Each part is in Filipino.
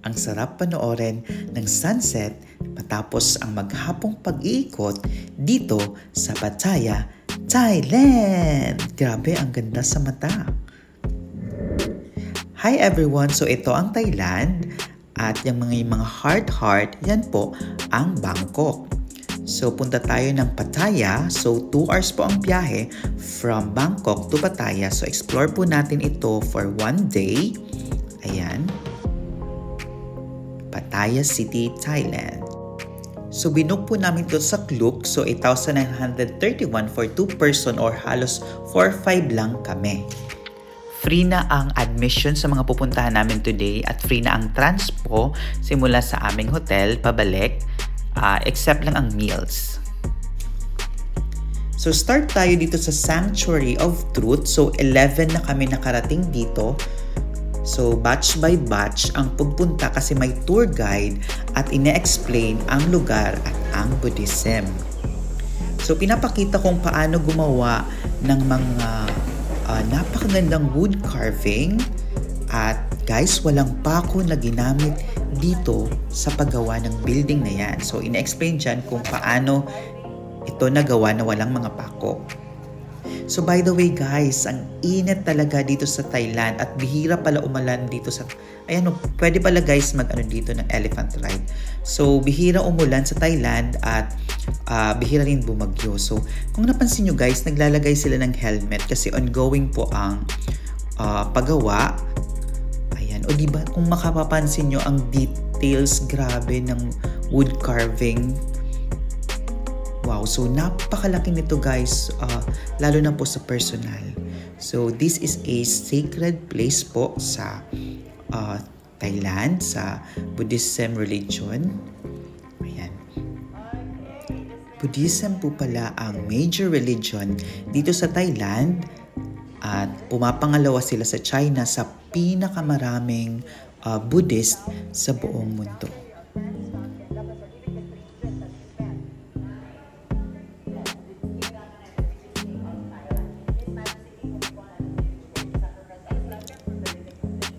ang sarap panoorin ng sunset matapos ang maghapong pag-iikot dito sa Pattaya, Thailand. Grabe, ang ganda sa mata. Hi everyone! So ito ang Thailand at yung mga heart, yan po ang Bangkok. So punta tayo ng Pattaya. So 2 hours po ang biyahe from Bangkok to Pattaya. So explore po natin ito for 1 day. Ayan. Pattaya City, Thailand. So binook po namin ito sa Klook. So 8,931 for 2 person or halos 4,500 lang kami. Free na ang admission sa mga pupuntahan namin today at free na ang transpo simula sa aming hotel pabalik. Except lang ang meals. So start tayo dito sa Sanctuary of Truth. So 11 na kami nakarating dito. So batch by batch ang pagpunta kasi may tour guide at ine-explain ang lugar at ang Buddhism. So pinapakita kung paano gumawa ng mga napakagandang wood carving. At guys, walang pako na ginamit dito sa paggawa ng building na yan. So, ina-explain dyan kung paano ito nagawa na walang mga pako. So, by the way guys, ang init talaga dito sa Thailand at bihira pala umulan dito sa... Ayan, pwede pala guys dito ng elephant ride. So, bihira umulan sa Thailand at bihira rin bumagyo. So, kung napansin nyo guys, naglalagay sila ng helmet kasi ongoing po ang paggawa. O diba, kung makapapansin nyo ang details, grabe ng wood carving. Wow, so napakalaki nito guys, lalo na po sa personal. So this is a sacred place po sa Thailand, sa Buddhism religion. Ayan. Buddhism po pala ang major religion dito sa Thailand. At pumapangalawa sila sa China sa pinakamaraming Buddhist sa buong mundo.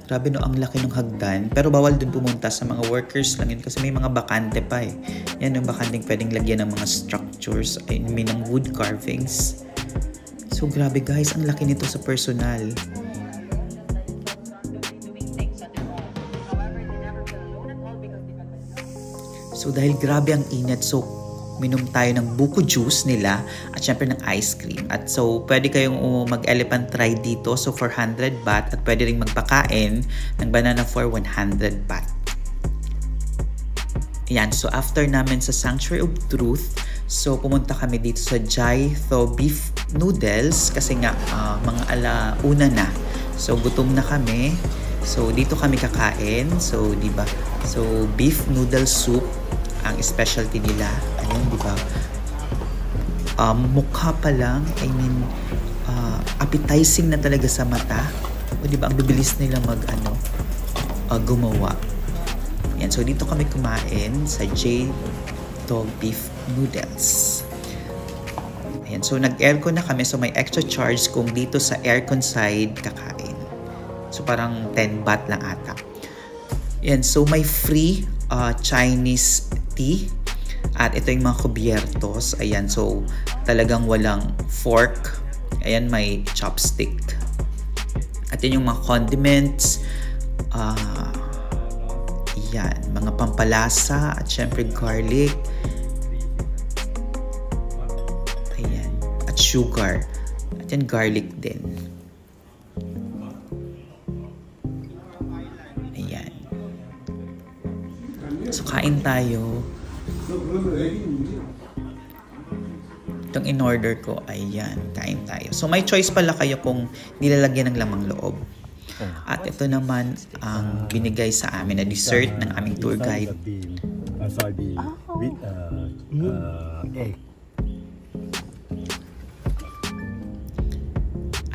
Grabe no, ang laki ng hagdan. Pero bawal dun pumunta, sa mga workers lang yun kasi may mga bakante pa eh. Yan yung bakanting pwedeng lagyan ng mga structures, I mean ng wood carvings. So grabe guys, ang laki nito sa personal. So dahil grabe ang init, so minom tayo ng buko juice nila at syempre ng ice cream. At so pwede kayong mag-elephant ride dito so for 100 baht at pwede ring magpakain ng banana for 100 baht. Ayan, so after namin sa Sanctuary of Truth, so pumunta kami dito sa Jai Tho Beef Noodles kasi nga mga alauna na. So gutom na kami. So dito kami kakain. So di ba? So beef noodle soup ang specialty nila. Ayun, di ba? Mukha pa lang, I mean appetizing na talaga sa mata. O di ba? Ang bibilis nila gumawa. Yan, so dito kami kumain sa Jai Tho Beef Noodles. Ayan, so nag-aircon na kami so may extra charge kung dito sa aircon side kakain. So parang 10 baht lang ata. Ayan, so may free Chinese tea at ito yung mga kubyertos. Ayan, so talagang walang fork. Ayan, may chopstick. At yun yung mga condiments. Ayan, mga pampalasa at syempre garlic. Sugar at yan garlic din. Ayan. So kain tayo. Itong in-order ko, ayan, kain tayo. So may choice pala kayo kung nilalagyan ng lamang loob. At ito naman ang binigay sa amin na dessert ng aming tour guide. Soybean with egg.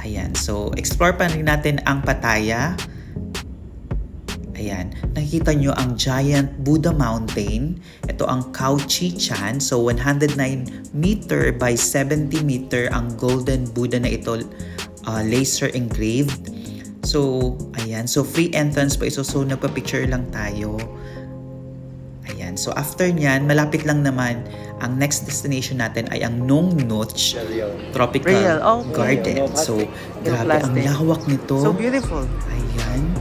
Ayan, so explore pa rin natin ang Pattaya. Ayan, nakikita nyo ang giant Buddha Mountain. Ito ang Khao Chi Chan. So 109 meter by 70 meter ang golden Buddha na ito, laser engraved. So, ayan. So, free entrance po ito. So, nagpa-picture lang tayo. Ayan. So, after nyan, malapit lang naman. Ang next destination natin ay ang Nong Notch Tropical Garden. So, grabe ang lawak nito. So beautiful. Ayan.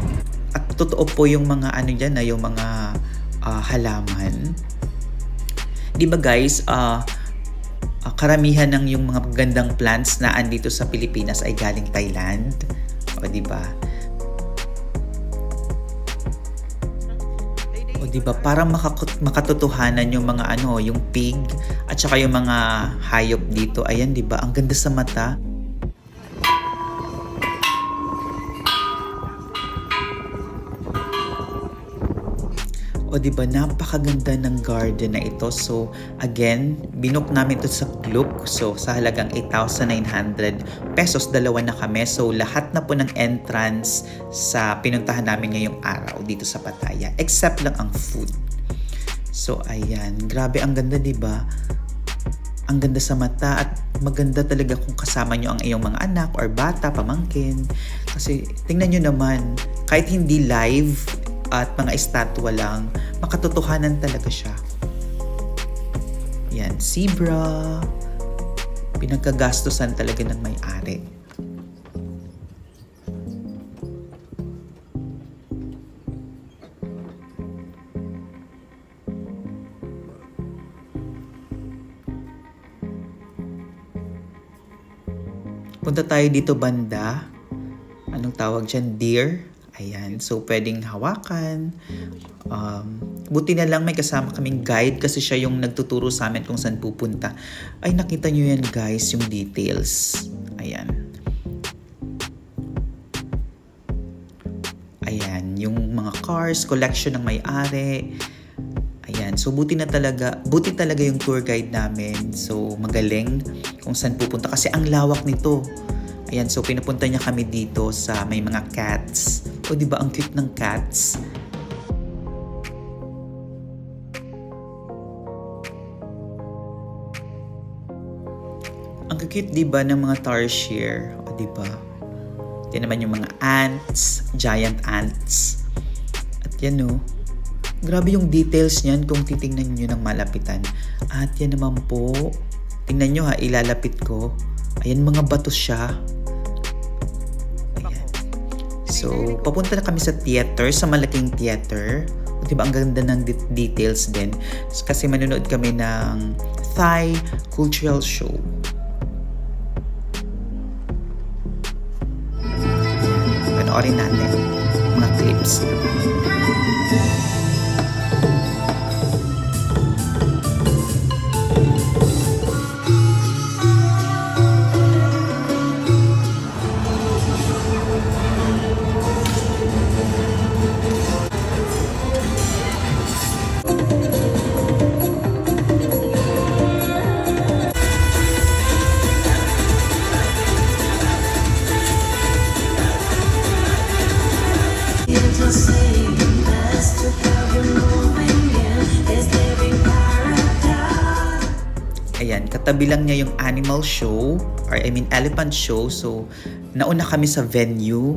At totoo po yung mga ano dyan, yung mga halaman. Di ba guys, karamihan ng yung mga gandang plants na andito sa Pilipinas ay galing Thailand. O di ba? O di ba parang makatotohanan yung mga ano, yung pig at saka yung mga hayop dito. Ayan, di ba? Ang ganda sa mata. O diba, napakaganda ng garden na ito. So, again, binook namin ito sa Klook. So, sa halagang 8,900 pesos, dalawa na kami. So, lahat na po ng entrance sa pinuntahan namin ngayong araw dito sa Pattaya. Except lang ang food. So, ayan. Grabe, ang ganda, diba? Ang ganda sa mata at maganda talaga kung kasama nyo ang iyong mga anak or bata, pamangkin. Kasi, tingnan nyo naman, kahit hindi live, at mga estatwa lang, makatotohanan talaga siya. Yan, zebra. Pinagkagastusan talaga ng may-ari. Punta tayo dito banda. Anong tawag dyan? Deer. Ayan, so pwedeng hawakan. Buti na lang may kasama kaming guide kasi siya yung nagtuturo sa amin kung saan pupunta. Ay, nakita nyo yan guys, yung details. Ayan. Ayan, yung mga cars, collection ng may-ari. Ayan, so buti talaga yung tour guide namin. So magaling kung saan pupunta kasi ang lawak nito. Ayan, so pinapunta niya kami dito sa may mga cats. O diba ang cute ng cats? Ang cute diba ng mga tarsier? O diba? Yan naman yung mga ants, giant ants. At yan o. Grabe yung details niyan kung titingnan nyo ng malapitan. At yan naman po. Tingnan nyo ha, ilalapit ko. Ayan, mga bato siya. So, papunta na kami sa theater, sa malaking theater. O, diba, ang ganda ng details din. Kasi manonood kami ng Thai cultural show. Panoorin natin mga clips. Ayan, katabi lang niya yung animal show, or I mean elephant show. So, nauna kami sa venue.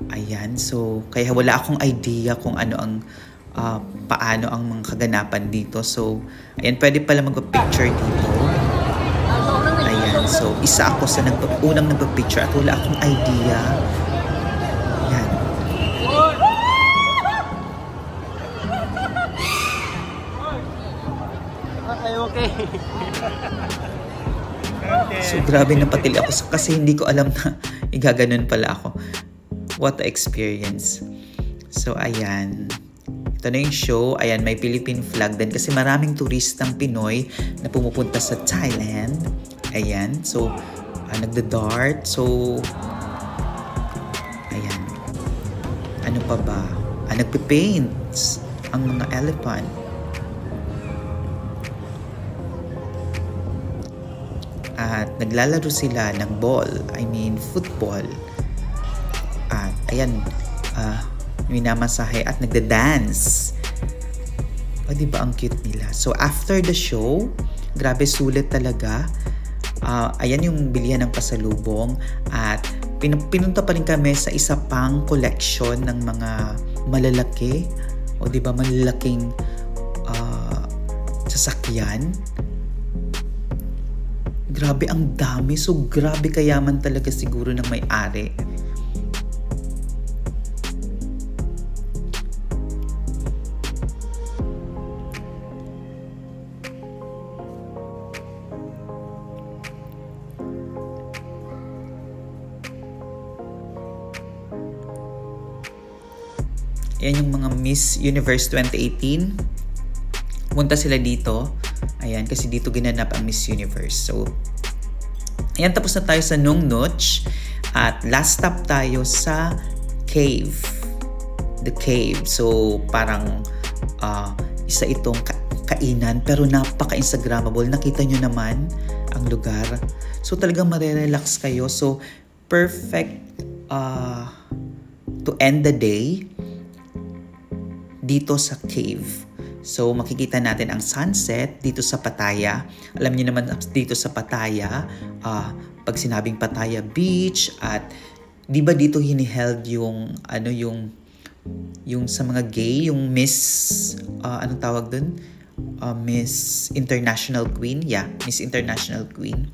Ayan, so kaya wala akong idea kung ano ang paano ang mga kaganapan dito. So, ayan, pwede pala magpa-picture dito. Ayan, so isa ako sa unang nagpa-picture at wala akong idea. Ayan. Okay. So, grabe na patili ako kasi hindi ko alam na igaganon pala ako. What a experience. So, ayan. Ito na yung show. Ayan, may Philippine flag din kasi maraming turistang Pinoy na pumupunta sa Thailand. Ayan. So, nagda-dart. So, ayan. Ano pa ba? Nagpe-paint ang mga elephant. At naglalaro sila ng ball. I mean, football. At ayan, minamasahe at nagda-dance. O, diba ang cute nila? So, after the show, grabe sulit talaga. Ayan yung bilihan ng pasalubong. At pinunta pa rin kami sa isa pang collection ng mga malalaki o di ba malalaking sasakyan. Grabe ang dami. So grabe kayaman talaga siguro ng may-ari. Yan yung mga Miss Universe 2018. Punta sila dito. Ayan, kasi dito ginanap ang Miss Universe. So, ayan, tapos na tayo sa Nung Notch. At last stop tayo sa cave. The cave. So, parang isa itong kainan. Pero napaka-instagrammable. Nakita nyo naman ang lugar. So, talagang marerelax kayo. So, perfect to end the day dito sa cave. So, makikita natin ang sunset dito sa Pattaya. Alam niyo naman dito sa Pattaya, pag sinabing Pattaya Beach, at di ba dito hiniheld yung, yung sa mga gay, yung Miss, anong tawag dun? Miss International Queen. Yeah, Miss International Queen.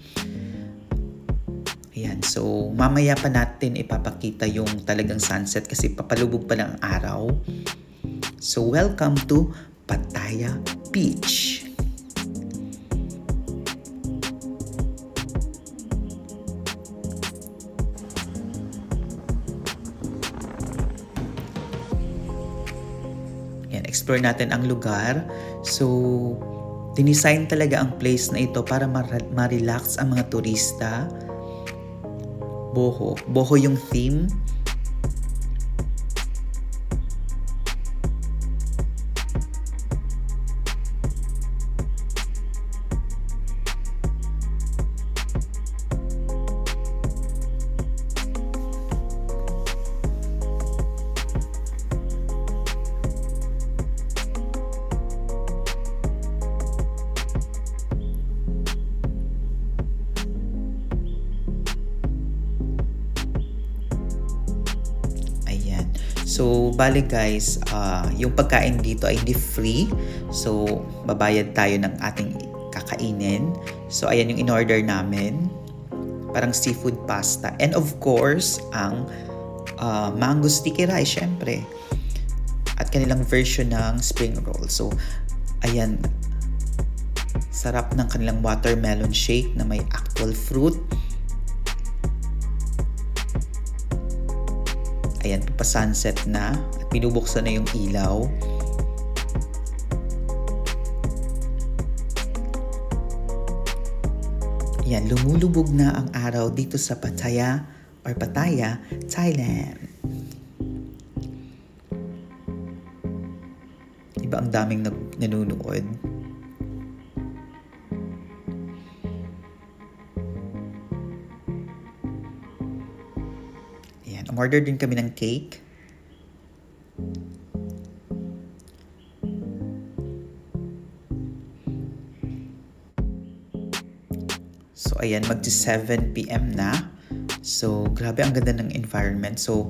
Ayan, so mamaya pa natin ipapakita yung talagang sunset kasi papalubog pa lang ang araw. So, welcome to Pattaya Beach. Yan, explore natin ang lugar. So, dinisign talaga ang place na ito para ma-relax ang mga turista. Boho. Boho yung theme. So, bali guys, yung pagkain dito ay hindi free. So, babayad tayo ng ating kakainin. So, ayan yung in-order namin. Parang seafood pasta. And of course, ang mango sticky rice, syempre. At kanilang version ng spring roll. So, ayan. Sarap ng kanilang watermelon shake na may actual fruit. Ayan, pa-sunset na at binubuksan na yung ilaw. Ayan, lumulubog na ang araw dito sa Pattaya or Pattaya, Thailand. Diba ang daming nanonood? Order din kami ng cake. So, ayan, magti-7 PM na. So, grabe ang ganda ng environment. So,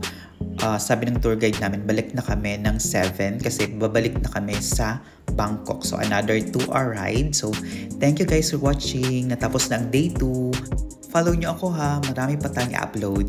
sabi ng tour guide namin, balik na kami ng 7 kasi babalik na kami sa Bangkok. So, another 2-hour ride. So, thank you guys for watching. Natapos na ang day 2. Follow nyo ako ha. Marami pa tayong i-upload.